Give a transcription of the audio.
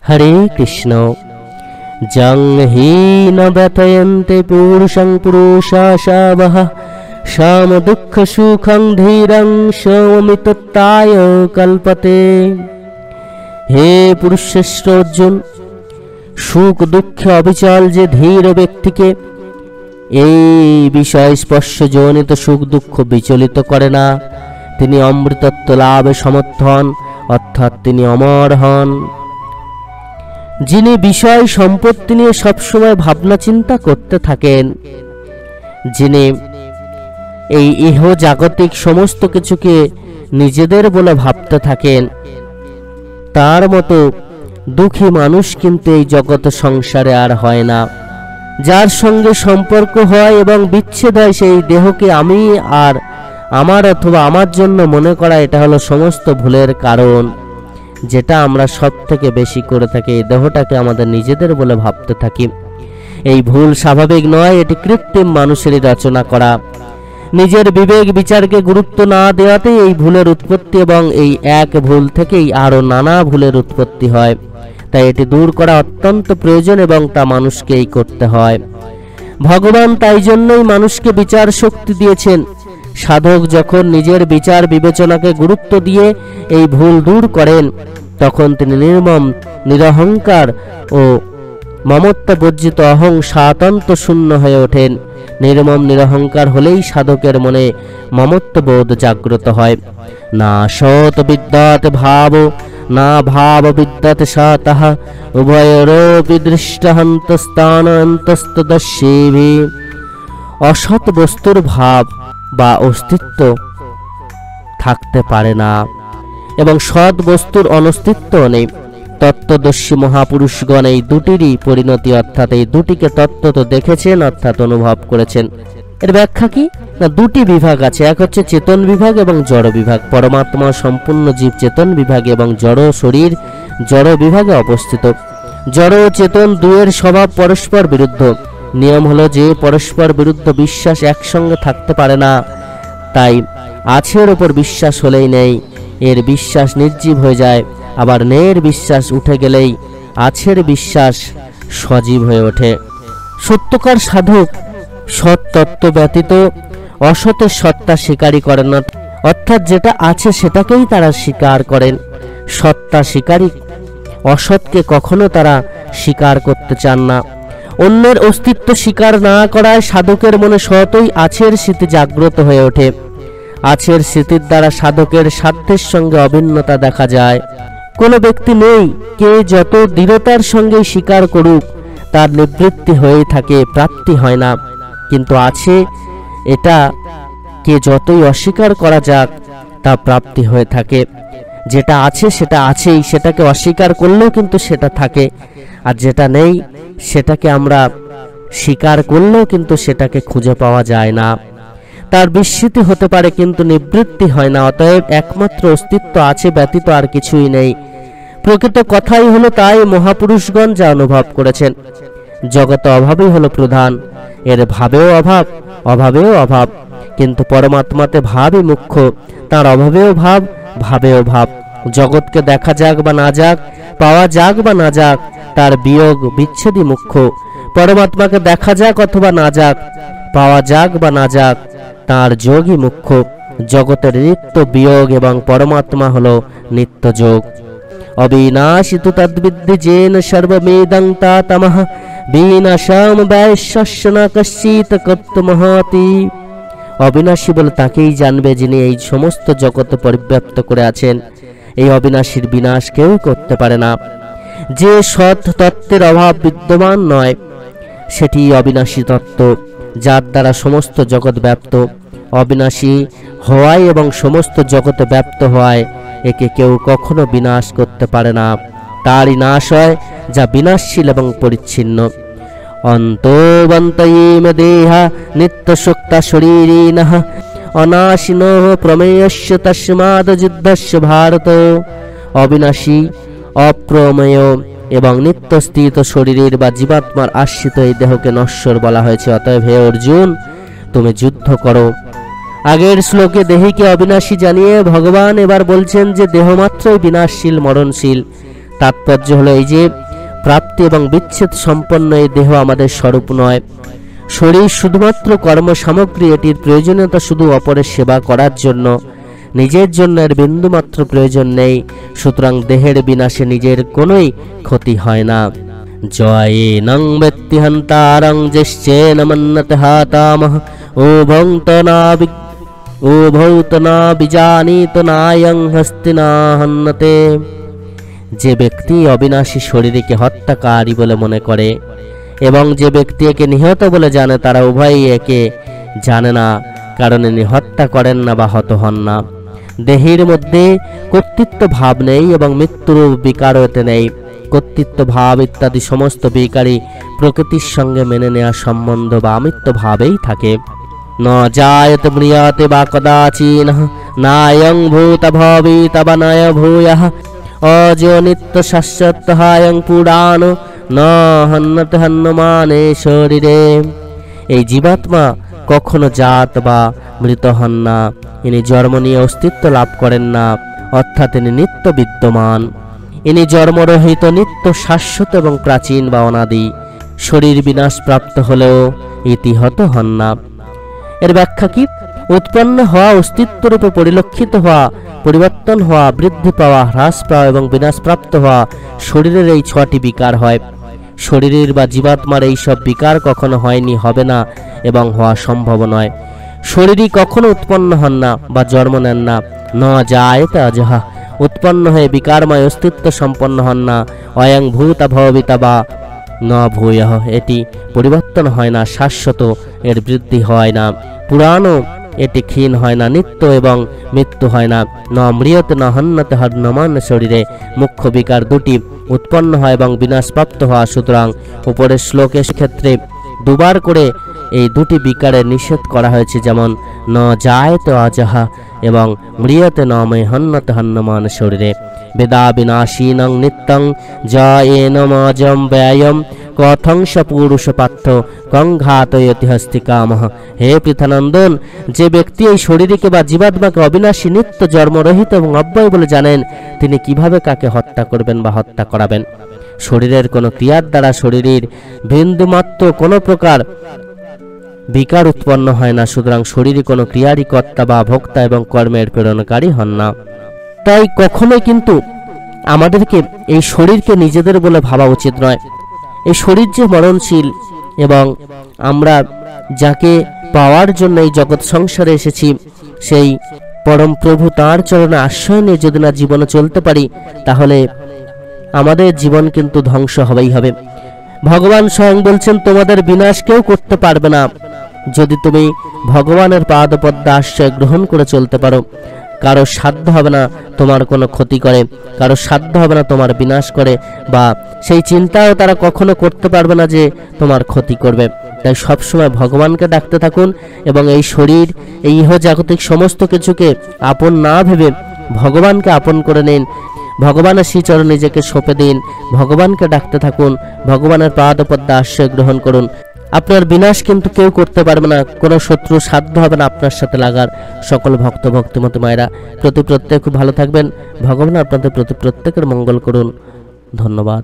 হরে কৃষ্ণ। জং হি ন ব্যথয়ন্তে পুরুষং পুরুষাশাবহ শাম দুঃখ সুখং ধীরং সৌমিত্তায় কল্পতে। হে পুরুষশ্রেষ্ঠ অর্জুন, সুখ দুঃখে অবিচল যে ধীর ব্যক্তিকে এই বিষয় স্পর্শ জনিত সুখ দুঃখ বিচলিত করে না, তিনি অমৃতত্ব লাভে সমর্থ হন, অর্থাৎ তিনি অমর হন। যিনি বিষয় সম্পত্তি নিয়ে সবসময় ভাবনা চিন্তা করতে থাকেন, যিনি এই ইহ জাগতিক সমস্ত কিছুকে নিজেদের বলে ভাবতে থাকেন, তার মতো দুঃখী মানুষ কিন্তু এই জগৎ সংসারে আর হয় না। যার সঙ্গে সম্পর্ক হয় এবং বিচ্ছেদ হয়, সেই দেহকে আমি আর আমার অথবা আমার জন্য মনে করা, এটা হলো সমস্ত ভুলের কারণ। যেটা আমরা সব থেকে বেশি করে থাকি, এই দেহটাকে আমাদের নিজেদের বলে ভাবতে থাকি। এই ভুল স্বাভাবিক নয়, এটি কৃত্রিম মানুষেরই রচনা করা। নিজের বিবেক বিচারকে গুরুত্ব না দেওয়াতেই এই ভুলের উৎপত্তি, এবং এই এক ভুল থেকেই আরো নানা ভুলের উৎপত্তি হয়। তাই এটি দূর করা অত্যন্ত প্রয়োজন এবং তা মানুষকেই করতে হয়। ভগবান তাই জন্যই মানুষকে বিচার শক্তি দিয়েছেন। সাধক যখন নিজের বিচার বিবেচনাকে গুরুত্ব দিয়ে এই ভুল দূর করেন, তখন তিনি নির্মম নিরহংকার ও মমত্ব বর্জিত অহং স্বাতন্ত্র শূন্য হয়ে ওঠেন। নির্মম নিরহংকার হলেই সাধকের মনে মমত্ববোধ জাগ্রত হয়। না সৎ বিদ্যাত ভাব না ভাব বিদ্যাত সতঃ উভয়োরপি দৃষ্টহন্তস্থানন্তস্তদস্যেভি। অসৎ বস্তুর ভাব বা অস্তিত্ব থাকতে পারে না এবং সৎ বস্তুর অনস্তিত্ব নেই। তত্ত্বদর্শী মহাপুরুষগণ এই দুটিরই পরিণতি, অর্থাৎ এই দুটিকে তত্ত্বত দেখেছেন, অর্থাৎ অনুভব করেছেন। এর ব্যাখ্যা কি না, দুটি বিভাগ আছে, এক হচ্ছে চেতন বিভাগ এবং জড় বিভাগ। পরমাত্মা সম্পূর্ণ জীব চেতন বিভাগে এবং জড় শরীর জড় বিভাগে অবস্থিত। জড় ও চেতন দুয়ের স্বভাব পরস্পর বিরুদ্ধ। নিয়ম হলো যে পরস্পর বিরুদ্ধ বিশ্বাস একসঙ্গে থাকতে পারে না। তাই আছের ওপর বিশ্বাস হলেই নেই, এর বিশ্বাস নির্জীব হয়ে যায়। আবার নেয়ের বিশ্বাস উঠে গেলেই আছের বিশ্বাস সজীব হয়ে ওঠে। সত্যকার সাধক সৎ তত্ত্ব ব্যতীত অসতের সত্তা স্বীকারই করেন না, অর্থাৎ যেটা আছে সেটাকেই তারা স্বীকার করেন। সত্তা স্বীকারী অসৎকে কখনো তারা স্বীকার করতে চান না। অন্যের অস্তিত্ব স্বীকার না করায় সাধকের মনে সতই আছের স্মৃতি জাগ্রত হয়ে ওঠে। আছের স্মৃতির দ্বারা সাধকের সাধ্যের সঙ্গে অভিন্নতা দেখা যায়। কোনো ব্যক্তি নেই, কে যত দৃঢ়তার সঙ্গে স্বীকার করুক, তার নিবৃত্তি হয়ে থাকে, প্রাপ্তি হয় না। কিন্তু আছে, এটা কে যতই অস্বীকার করা যাক, তা প্রাপ্তি হয়ে থাকে। যেটা আছে সেটা আছেই, সেটাকে অস্বীকার করলেও কিন্তু সেটা থাকে। আর যেটা নেই সেটাকে আমরা স্বীকার করলেও কিন্তু সেটাকে খুঁজে পাওয়া যায় না। তার বিস্মৃতি হতে পারে কিন্তু নিবৃত্তি হয় না। অতএব একমাত্র অস্তিত্ব আছে, ব্যতীত আর কিছুই নেই। প্রকৃত কথাই হলো তাই মহাপুরুষগণ যা অনুভব করেছেন। জগতে অভাবই হলো প্রধান, এর ভাবেও অভাব, অভাবেও অভাব, কিন্তু পরমাত্মাতে ভাবই মুখ্য। তার অভাবেও ভাব, ভাবেও ভাব। জগৎকে দেখা যাক বা না যাক, পাওয়া যাক বা না যাক, তার বিয়োগ বিচ্ছেদই মুখ্য। পরমাত্মাকে দেখা যাক অথবা না যাক, পাওয়া যাক বা না যাক, তার যোগই মুখ্য। জগতের নিত্য বিয়োগ এবং পরমাত্মা হলো নিত্য যোগ। অবিনাশী তু তদ্বিদ্ধি যেন সর্বমেদং তাতমঃ বিনাশাম বৈশ্যস্য ন কশ্চিৎ কর্তুমহতি। অবিনাশী বলে তাকেই জানবে যিনি এই সমস্ত জগৎ পরিব্যাপ্ত করে আছেন। এই অবিনাশীর বিনাশ কেউ করতে পারে না। যে সৎ তত্ত্বের অভাব বিদ্যমান নয়, সেটি অবিনাশী তত্ত্ব, যার দ্বারা সমস্ত জগৎ ব্যাপ্ত। অবিনাশী হওয়ায় এবং সমস্ত জগতে ব্যাপ্ত হওয়ায় একে কেউ কখনো বিনাশ করতে পারে না। তারই নাশ হয় যা বিনাশশীল এবং পরিচ্ছিন্ন। অন্তবন্তয়েম দেহা নিত্য সুক্তা শরীরিণঃ অনাশিনো প্রমেয়স্য তস্মাদ যুদ্ধস্য ভারত। অবিনাশী, অপ্রমেয় এবং নিত্যস্থিত শরীরের বা জীবাত্মার আশ্রিত এই দেহকে নশ্বর বলা হয়েছে। অতএব হে অর্জুন, তুমি যুদ্ধ করো। আগের শ্লোকে দেহীকে অবিনাশী জানিয়ে ভগবান এবার বলছেন যে দেহ মাত্রই বিনাশশীল, মরণশীল। তাৎপর্য হলো এই যে প্রাপ্তি এবং বিচ্ছেদ সম্পন্ন এই দেহ আমাদের স্বরূপ নয়। শরীর শুধুমাত্র কর্ম সামগ্রী, এটির প্রয়োজনীয়তা শুধু অপরের সেবা করার জন্য, নিজের জন্য এর বিন্দুমাত্র প্রয়োজন নেই। সুতরাং দেহের বিনাশে নিজের কোনোই ক্ষতি হয় না। জয়েনং ব্যক্তি হন্তারং জ্যেষ্ঠেন মন্নতে হাতামহ উভৌতনা বিজানীত নায়ং হস্তিনা হন্নতে। যে ব্যক্তি অবিনাশী শরীরকে হত্যাকারী বলে মনে করে এবং যে ব্যক্তি একে নিহত বলে জানে, তারা উভয়ই একে জানে না, কারণ ইনি হত্যা করেন না বা হত হন না। দেহের মধ্যে কর্তৃত্ব ভাব নেই এবং মৃত্যুর বিকারও এতে নেই। কর্তৃত্ব ভাব ইত্যাদি সমস্ত বিকারই প্রকৃতির সঙ্গে মেনে নেওয়া সম্বন্ধ বা আমৃত্য ভাবেই থাকে। ন জায়তে ম্রিয়তে বা কদাচিনঃ নায়ং ভূত ভবিত বা নয় ভূয়ঃ অজো নিত্য শাশ্বতঃ পুরাণ ন হন্যতে হন্যমানে শরীরে। এই জীবাত্মা কখনো জাত বা মৃত হন না, ইনি জন্ম নিয়ে অস্তিত্ব লাভ করেন না, অর্থাৎ ইনি নিত্য বিদ্যমান। ইনি জন্মরহিত, নিত্য, শাশ্বত এবং প্রাচীন বা অনাদি। শরীর বিনাশ প্রাপ্ত হলেও ইতিহত হন না। এর ব্যাখ্যা কি? উৎপন্ন হওয়া, অস্তিত্বরূপে পরিলক্ষিত হওয়া, পরিবর্তন হওয়া, বৃদ্ধি পাওয়া, হ্রাস পাওয়া এবং বিনাশপ্রাপ্ত হওয়া, শরীরের এই 6টি বিকার হয়। শরীরের বা জীবাত্মার এই সব বিকার কখনো হয়নি, হবে না এবং হওয়া সম্ভব নয়। শরীরই কখনো উৎপন্ন হন না বা জন্ম নেন না। ন জায়তে অজহা, উৎপন্ন হয়ে বিকারময় অস্তিত্ব সম্পন্ন হন না। অয়ং ভূতা ভবিতা বা ন ভূয়ঃ, এটি পরিবর্তন হয় না, শাশ্বত, এর বৃদ্ধি হয় না। পুরাণও, এটি ক্ষীণ হয় না, নিত্য এবং মৃত্যু হয় না। ন ম্রিয়তে ন হন্যতে হন্যমান শরীরে। মুখ্য বিকার 2টি, উৎপন্ন হয় এবং বিনাশপ্রাপ্ত হওয়া। সুতরাং উপরের শ্লোকের ক্ষেত্রে 2বার করে এই 2টি বিকারের নিষেধ করা হয়েছে, যেমন ন জায়তে অজহা এবং ম্রিয়তে ন মে হন্যতে হন্যমান শরীরে। বেদা বিনাশীনং নিত্যং জয়েন মজম ব্যয়ম কথং স পুরুষ পার্থ কং ঘাতয়তি হস্তিকামহ। হে পৃথানন্দন, যে ব্যক্তি এই শরীরকে বা জীবাত্মাকে অবিনাশী, নিত্য, জন্মরহিত এবং অব্যয় বলে জানেন, তিনি কিভাবে কাকে হত্যা করবেন বা হত্যা করাবেন? শরীরের কোনো ক্রিয়ার দ্বারা শরীরের বিন্দুমাত্র কোনো প্রকার বিকার উৎপন্ন হয় না। সুতরাং শরীরে কোনো ক্রিয়ারই কর্তা বা ভোক্তা এবং কর্মের প্রেরণকারী হন না। তাই কখনোই কিন্তু আমাদেরকে এই শরীরকে নিজেদের বলে ভাবা উচিত নয়। এই শরীর যে মরণশীল এবং আমরা যাকে পাওয়ার জন্য এই জগৎ সংসারে এসেছি, সেই পরম প্রভু তাঁর চরণে আশ্রয় নিয়ে যদি না জীবনে চলতে পারি, তাহলে আমাদের জীবন কিন্তু ধ্বংস হবেই হবে। ভগবান স্বয়ং বলছেন, তোমাদের বিনাশ কেউ করতে পারবে না যদি তুমি ভগবানের পাদপদ্মে আশ্রয় গ্রহণ করে চলতে পারো। কারো সাধ্য হবে না তোমার কোনো ক্ষতি করে, কারো সাধ্য হবে না তোমার বিনাশ করে, বা সেই চিন্তাও তারা কখনো করতে পারবে না যে তোমার ক্ষতি করবে। তাই সবসময় ভগবানকে ডাকতে থাকুন এবং এই শরীর, এই ইহজাগতিক সমস্ত কিছুকে আপন না ভেবে ভগবানকে আপন করে নিন। ভগবানের শ্রীচরণে নিজেকে সঁপে দিন, ভগবানকে ডাকতে থাকুন, ভগবানের পাদপদ্মে আশ্রয় গ্রহণ করুন। আপনার বিনাশ কিন্তু কেউ করতে পারবে না, কোনো শত্রু সাধ্য হবে না আপনার সাথে লাগার। সকল ভক্ত ভক্তিমতী মায়েরা প্রত্যেক খুব ভালো থাকবেন। ভগবান আপনাদের প্রত্যেকের মঙ্গল করুন। ধন্যবাদ।